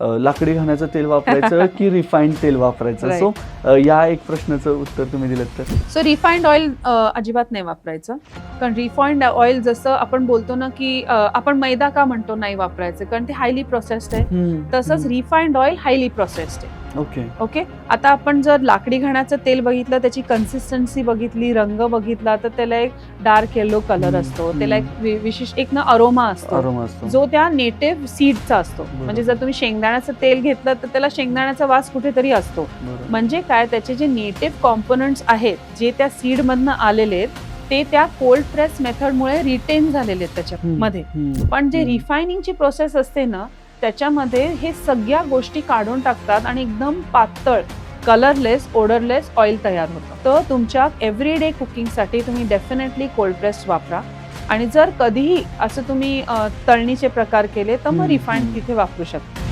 लाकडी घाण्याचं तेल वापरायचं की रिफाईंड तेल वापरायचं. Right. सो या एक प्रश्नाचं उत्तर तुम्ही दिलं तर. सो रिफाइंड ऑइल अजिबात नाही वापरायचं. कारण रिफाइंड ऑइल जसं आपण बोलतो ना की आपण मैदा का म्हणतो नाही वापरायचं, कारण ते हायली प्रोसेस्ड आहे. तसंच रिफाइंड ऑइल हायली प्रोसेस्ड आहे. ओके. ओके. आता आपण जर लाकडी घाण्याचं तेल बघितलं, त्याची कन्सिस्टन्सी बघितली, रंग बघितला, तर त्याला एक डार्क येलो कलर असतो. त्याला एक विशिष्ट एक ना अरोमा असतो जो त्या नेटिव्ह सीडचा असतो. म्हणजे जर तुम्ही शेंगदाण्याचं तेल घेतलं तर त्याला शेंगदाण्याचा वास कुठेतरी असतो. म्हणजे काय, त्याचे जे नेटिव्ह कॉम्पोनंट्स आहेत जे त्या सीड मधनं आलेले आहेत ते त्या कोल्ड प्रेस मेथडमुळे रिटेन झालेले आहेत त्याच्यामध्ये. पण जे रिफायनिंगची प्रोसेस असते ना त्याच्यामध्ये हे सगळ्या गोष्टी काढून टाकतात आणि एकदम पातळ कलरलेस ओडरलेस ऑइल तयार होतं. तर तुमच्या एव्हरीडे कुकिंगसाठी तुम्ही डेफिनेटली कोल्ड प्रेस वापरा. आणि जर कधीही असं तुम्ही तळणीचे प्रकार केले तर मग रिफाइंड तिथे वापरू शकता.